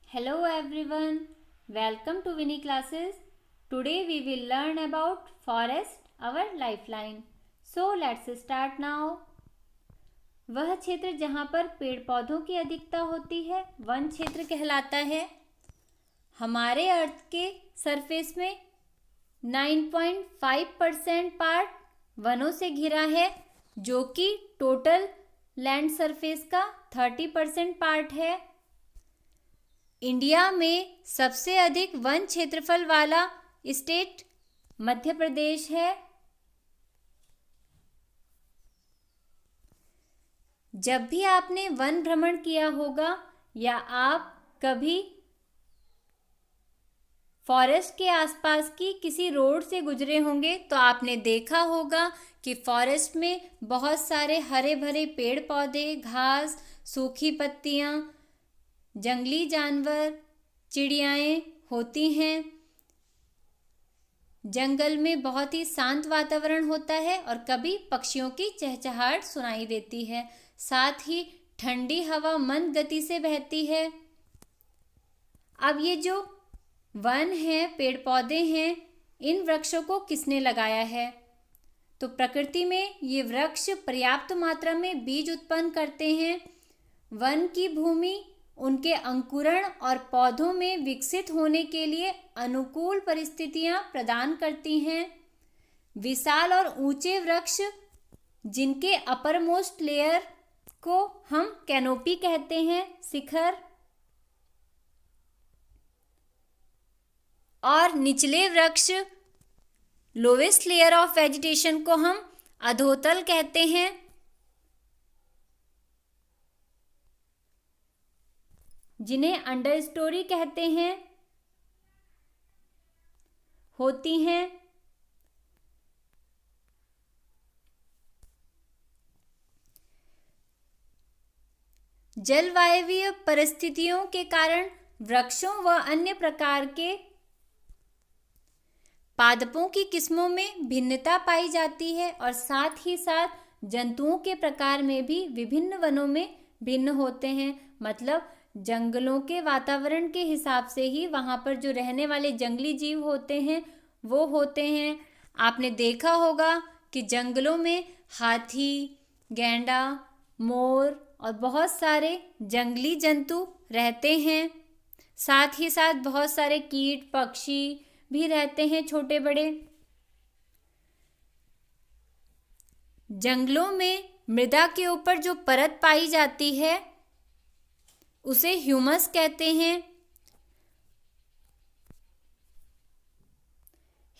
Hello everyone, welcome to Winnie classes. Today we will learn about forest, our lifeline. So let's start now. वह क्षेत्र जहाँ पर पेड़ पौधों की अधिकता होती है वन क्षेत्र कहलाता है। हमारे अर्थ के सरफेस में 9.5% पार्ट वनों से घिरा है, जो कि टोटल लैंड सरफेस का 30% पार्ट है। इंडिया में सबसे अधिक वन क्षेत्रफल वाला स्टेट मध्य प्रदेश है। जब भी आपने वन भ्रमण किया होगा या आप कभी फॉरेस्ट के आसपास की किसी रोड से गुजरे होंगे तो आपने देखा होगा कि फॉरेस्ट में बहुत सारे हरे भरे पेड़ पौधे, घास, सूखी पत्तियां, जंगली जानवर, चिड़ियाएं होती हैं। जंगल में बहुत ही शांत वातावरण होता है और कभी पक्षियों की चहचहाहट सुनाई देती है। साथ ही ठंडी हवा मंद गति से बहती है। अब ये जो वन है, पेड़ पौधे हैं, इन वृक्षों को किसने लगाया है? तो प्रकृति में ये वृक्ष पर्याप्त मात्रा में बीज उत्पन्न करते हैं। वन की भूमि उनके अंकुरण और पौधों में विकसित होने के लिए अनुकूल परिस्थितियां प्रदान करती हैं। विशाल और ऊंचे वृक्ष जिनके अपर मोस्ट लेयर को हम कैनोपी कहते हैं, शिखर, और निचले वृक्ष लोवेस्ट लेयर ऑफ वेजिटेशन को हम अधोतल कहते हैं। जिन्हें अंडर स्टोरी कहते हैं, होती हैं। जलवायवीय परिस्थितियों के कारण वृक्षों व अन्य प्रकार के पादपों की किस्मों में भिन्नता पाई जाती है और साथ ही साथ जंतुओं के प्रकार में भी विभिन्न वनों में भिन्न होते हैं। मतलब जंगलों के वातावरण के हिसाब से ही वहाँ पर जो रहने वाले जंगली जीव होते हैं वो होते हैं। आपने देखा होगा कि जंगलों में हाथी, गैंडा, मोर और बहुत सारे जंगली जंतु रहते हैं। साथ ही साथ बहुत सारे कीट, पक्षी भी रहते हैं, छोटे बड़े। जंगलों में मृदा के ऊपर जो परत पाई जाती है उसे ह्यूमस कहते हैं।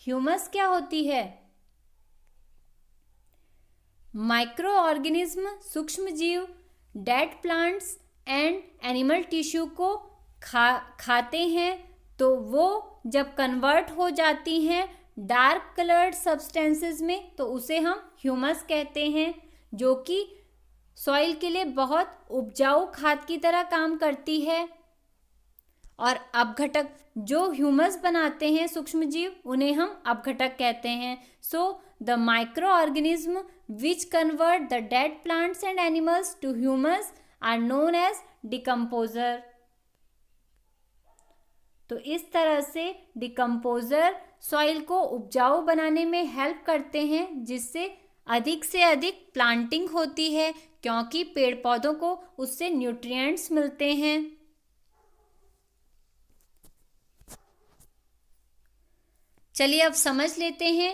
ह्यूमस क्या होती है? माइक्रो ऑर्गेनिज्म, सूक्ष्म जीव dead plants and animal tissue को खाते हैं, तो वो जब कन्वर्ट हो जाती हैं डार्क कलर्ड सब्सटेंसेस में तो उसे हम ह्यूमस कहते हैं, जो कि सॉइल के लिए बहुत उपजाऊ खाद की तरह काम करती है। और अपघटक जो ह्यूमस बनाते हैं सूक्ष्म जीव, उन्हें हम अपघटक कहते हैं। So the micro organism which convert the dead plants and animals to humus are known as decomposer. तो इस तरह से डिकम्पोजर सॉइल को उपजाऊ बनाने में हेल्प करते हैं, जिससे अधिक से अधिक प्लांटिंग होती है, क्योंकि पेड़ पौधों को उससे न्यूट्रिएंट्स मिलते हैं। चलिए अब समझ लेते हैं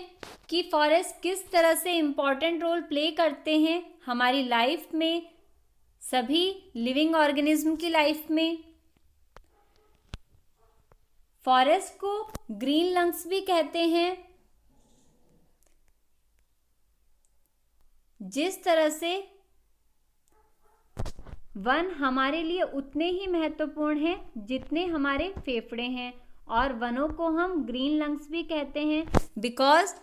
कि फॉरेस्ट किस तरह से इम्पॉर्टेंट रोल प्ले करते हैं हमारी लाइफ में, सभी लिविंग ऑर्गेनिज्म की लाइफ में। फॉरेस्ट को ग्रीन लंग्स भी कहते हैं। जिस तरह से वन हमारे लिए उतने ही महत्वपूर्ण हैं जितने हमारे फेफड़े हैं, और वनों को हम ग्रीन लंग्स भी कहते हैं, बिकॉज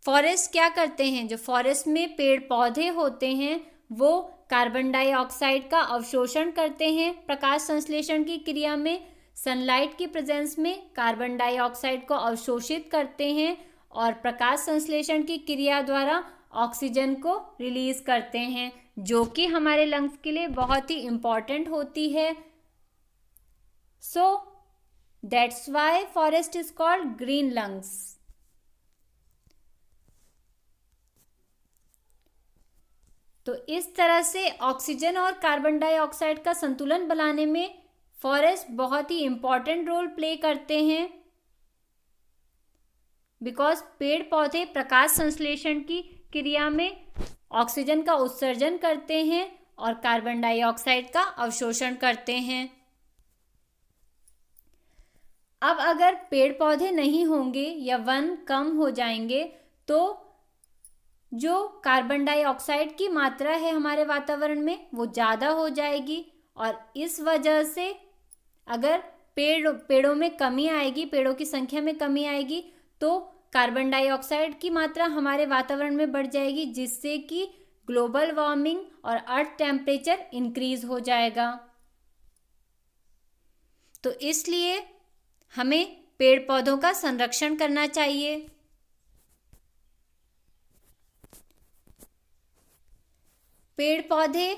फॉरेस्ट क्या करते हैं, जो फॉरेस्ट में पेड़ पौधे होते हैं वो कार्बन डाइऑक्साइड का अवशोषण करते हैं। प्रकाश संश्लेषण की क्रिया में सनलाइट की प्रेजेंस में कार्बन डाइऑक्साइड को अवशोषित करते हैं और प्रकाश संश्लेषण की क्रिया द्वारा ऑक्सीजन को रिलीज करते हैं, जो कि हमारे लंग्स के लिए बहुत ही इम्पॉर्टेंट होती है। So that's why forest is called green lungs. तो इस तरह से ऑक्सीजन और कार्बन डाइऑक्साइड का संतुलन बनाने में फॉरेस्ट बहुत ही इंपॉर्टेंट रोल प्ले करते हैं, बिकॉज पेड़ पौधे प्रकाश संश्लेषण की क्रिया में ऑक्सीजन का उत्सर्जन करते हैं और कार्बन डाइऑक्साइड का अवशोषण करते हैं। अब अगर पेड़ पौधे नहीं होंगे या वन कम हो जाएंगे तो जो कार्बन डाइऑक्साइड की मात्रा है हमारे वातावरण में वो ज़्यादा हो जाएगी, और इस वजह से अगर पेड़ों में कमी आएगी, पेड़ों की संख्या में कमी आएगी, तो कार्बन डाइऑक्साइड की मात्रा हमारे वातावरण में बढ़ जाएगी, जिससे कि ग्लोबल वार्मिंग और अर्थ टेम्परेचर इंक्रीज हो जाएगा। तो इसलिए हमें पेड़ पौधों का संरक्षण करना चाहिए। पेड़ पौधे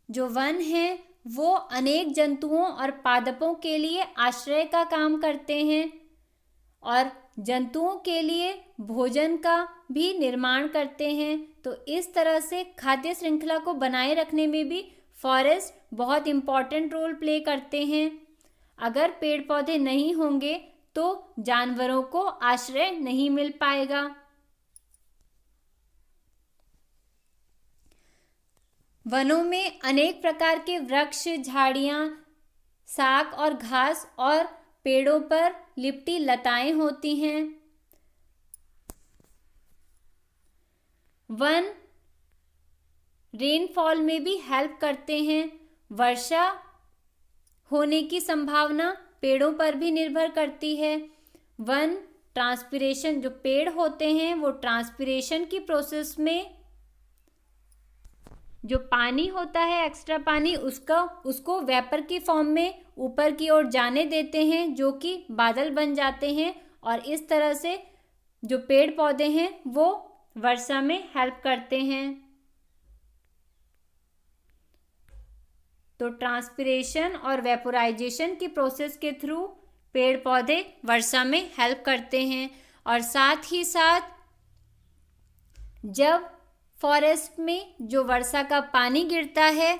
जो वन हैं वो अनेक जंतुओं और पादपों के लिए आश्रय का काम करते हैं और जंतुओं के लिए भोजन का भी निर्माण करते हैं। तो इस तरह से खाद्य श्रृंखला को बनाए रखने में भी फॉरेस्ट बहुत इम्पॉर्टेंट रोल प्ले करते हैं। अगर पेड़ पौधे नहीं होंगे तो जानवरों को आश्रय नहीं मिल पाएगा। वनों में अनेक प्रकार के वृक्ष, झाड़ियाँ, शाक और घास और पेड़ों पर लिपटी लताएं होती हैं। वन रेनफॉल में भी हेल्प करते हैं। वर्षा होने की संभावना पेड़ों पर भी निर्भर करती है। वन ट्रांसपिरेशन, जो पेड़ होते हैं वो ट्रांसपिरेशन की प्रोसेस में जो पानी होता है, एक्स्ट्रा पानी, उसको वेपर की फॉर्म में ऊपर की ओर जाने देते हैं, जो कि बादल बन जाते हैं, और इस तरह से जो पेड़ पौधे हैं वो वर्षा में हेल्प करते हैं। तो ट्रांसपिरेशन और वेपोराइजेशन की प्रोसेस के थ्रू पेड़ पौधे वर्षा में हेल्प करते हैं। और साथ ही साथ जब फॉरेस्ट में जो वर्षा का पानी गिरता है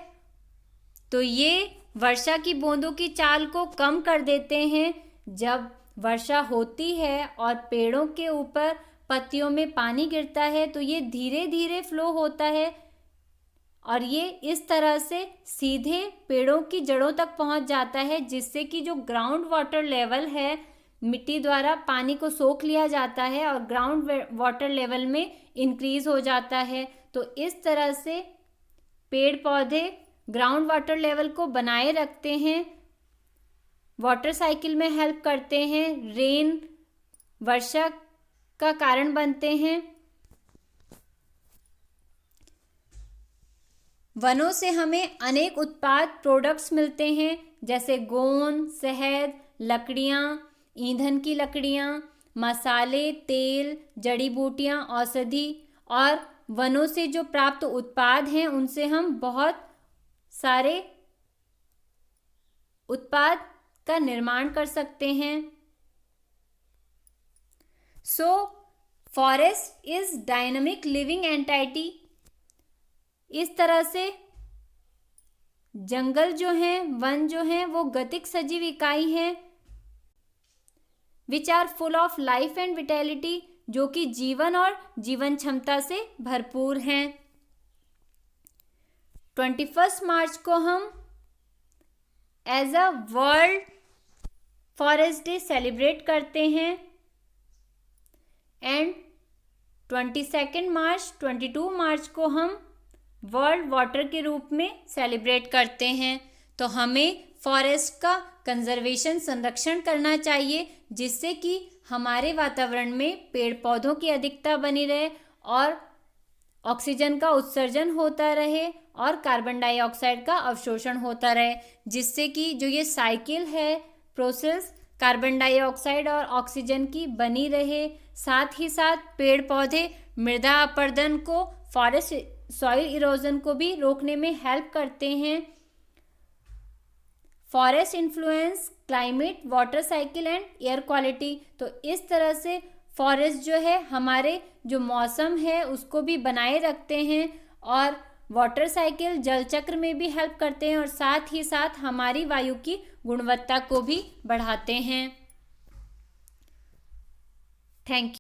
तो ये वर्षा की बूंदों की चाल को कम कर देते हैं। जब वर्षा होती है और पेड़ों के ऊपर पत्तियों में पानी गिरता है तो ये धीरे धीरे फ्लो होता है और ये इस तरह से सीधे पेड़ों की जड़ों तक पहुंच जाता है, जिससे कि जो ग्राउंड वाटर लेवल है, मिट्टी द्वारा पानी को सोख लिया जाता है और ग्राउंड वाटर लेवल में इंक्रीज हो जाता है। तो इस तरह से पेड़ पौधे ग्राउंड वाटर लेवल को बनाए रखते हैं, वाटर साइकिल में हेल्प करते हैं, रेन वर्षा का कारण बनते हैं। वनों से हमें अनेक उत्पाद प्रोडक्ट्स मिलते हैं, जैसे गोंद, शहद, लकड़ियाँ, ईंधन की लकड़ियाँ, मसाले, तेल, जड़ी बूटियाँ, औषधि, और वनों से जो प्राप्त उत्पाद हैं उनसे हम बहुत सारे उत्पाद का निर्माण कर सकते हैं। So forest is dynamic living entity. इस तरह से जंगल जो हैं, वन जो हैं, वो गतिक सजीव इकाई हैं which are full of life and vitality, जो कि जीवन और जीवन क्षमता से भरपूर हैं। 21 मार्च को हम as a world forest day celebrate करते हैं एंड 22 मार्च, 22 मार्च को हम वर्ल्ड वाटर के रूप में सेलिब्रेट करते हैं। तो हमें फॉरेस्ट का कंजर्वेशन, संरक्षण करना चाहिए, जिससे कि हमारे वातावरण में पेड़ पौधों की अधिकता बनी रहे और ऑक्सीजन का उत्सर्जन होता रहे और कार्बन डाइऑक्साइड का अवशोषण होता रहे, जिससे कि जो ये साइकिल है, प्रोसेस कार्बन डाइऑक्साइड और ऑक्सीजन की बनी रहे। साथ ही साथ पेड़ पौधे मृदा अपरदन को, फॉरेस्ट सॉइल इरोजन को भी रोकने में हेल्प करते हैं। Forest influence climate, water cycle and air quality. तो इस तरह से फॉरेस्ट जो है हमारे जो मौसम है उसको भी बनाए रखते हैं, और वाटर साइकिल जल चक्र में भी हेल्प करते हैं, और साथ ही साथ हमारी वायु की गुणवत्ता को भी बढ़ाते हैं। Thank you.